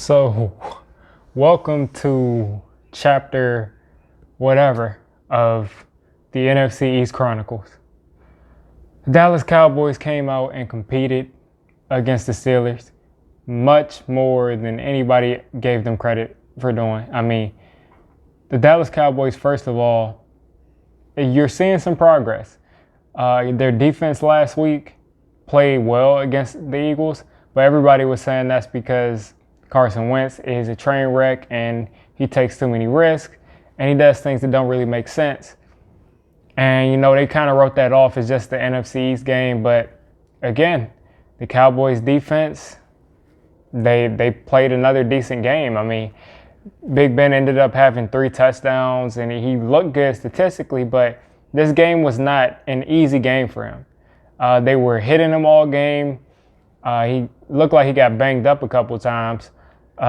So, welcome to chapter whatever of the NFC East Chronicles. The Dallas Cowboys came out and competed against the Steelers much more than anybody gave them credit for doing. I mean, the Dallas Cowboys, first of all, you're seeing some progress. Their defense last week played well against the Eagles, but everybody was saying that's because Carson Wentz is a train wreck and he takes too many risks and he does things that don't really make sense. And, they kind of wrote that off as just the NFC East game. But, again, the Cowboys defense, they played another decent game. I mean, Big Ben ended up having 3 touchdowns and he looked good statistically, but this game was not an easy game for him. They were hitting him all game. He looked like he got banged up a couple times. They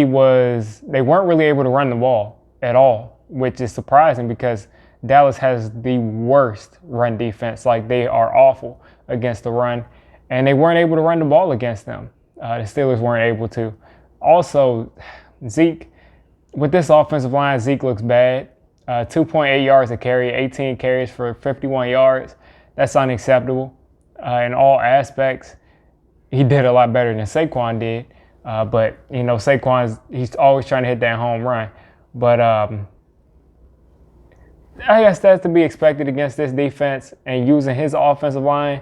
weren't really able to run the ball at all, which is surprising because Dallas has the worst run defense. Like, they are awful against the run, and they weren't able to run the ball against them. The Steelers weren't able to. Also, Zeke, with this offensive line, Zeke looks bad. 2.8 yards a carry, 18 carries for 51 yards. That's unacceptable in all aspects. He did a lot better than Saquon did. But, he's always trying to hit that home run. But I guess that's to be expected against this defense. And using his offensive line,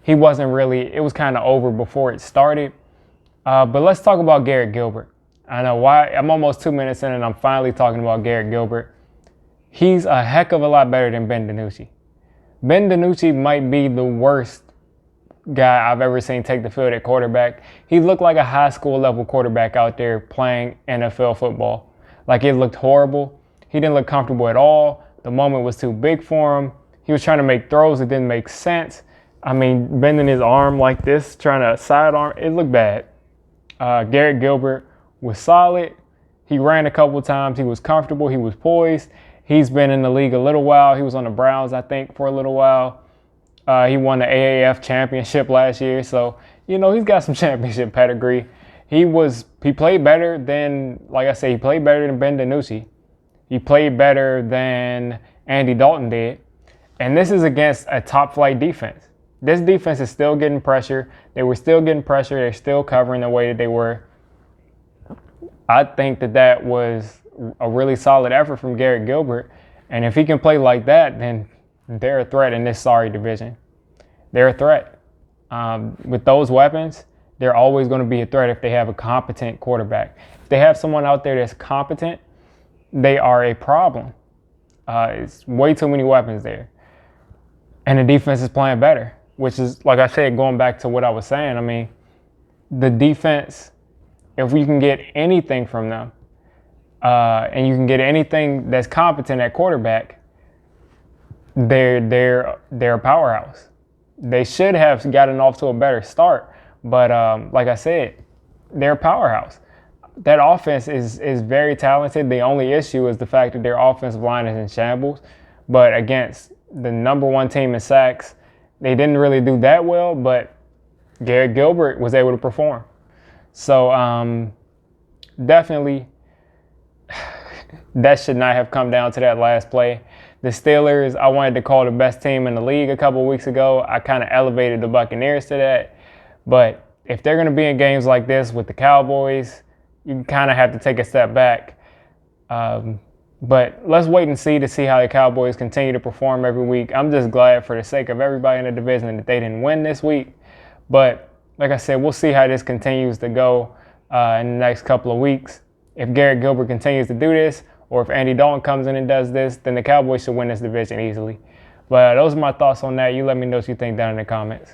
it was kind of over before it started. But let's talk about Garrett Gilbert. I know why. I'm almost 2 minutes in and I'm finally talking about Garrett Gilbert. He's a heck of a lot better than Ben DiNucci. Ben DiNucci might be the worst guy I've ever seen take the field at quarterback. He looked like a high school level quarterback out there playing NFL football. Like, it looked horrible. He didn't look comfortable at all. The moment was too big for him. He was trying to make throws that didn't make sense. I mean, bending his arm like this, trying to sidearm, it looked bad. Garrett Gilbert was solid. He ran a couple times. He was comfortable. He was poised. He's been in the league a little while. He was on the Browns, I think, for a little while. He won the AAF championship last year. So, he's got some championship pedigree. He played better than, like I say, he played better than Ben DiNucci. He played better than Andy Dalton did. And this is against a top-flight defense. This defense is still getting pressure. They were still getting pressure. They're still covering the way that they were. I think that was a really solid effort from Garrett Gilbert. And if he can play like that, then they're a threat in this sorry division. They're a threat. With those weapons, they're always going to be a threat if they have a competent quarterback. If they have someone out there that's competent, they are a problem. It's way too many weapons there. And the defense is playing better, which is, like I said, going back to what I was saying. I mean, the defense, if we can get anything from them, and you can get anything that's competent at quarterback, they're a powerhouse. They should have gotten off to a better start, but like I said, they're a powerhouse. That offense is very talented. The only issue is the fact that their offensive line is in shambles. But against the number 1 team in sacks, they didn't really do that well, but Garrett Gilbert was able to perform. So definitely that should not have come down to that last play. The Steelers, I wanted to call the best team in the league a couple weeks ago. I kind of elevated the Buccaneers to that. But if they're going to be in games like this with the Cowboys, you kind of have to take a step back. But let's wait and see to see how the Cowboys continue to perform every week. I'm just glad for the sake of everybody in the division that they didn't win this week. But like I said, we'll see how this continues to go in the next couple of weeks. If Garrett Gilbert continues to do this, or if Andy Dalton comes in and does this, then the Cowboys should win this division easily. But those are my thoughts on that. You let me know what you think down in the comments.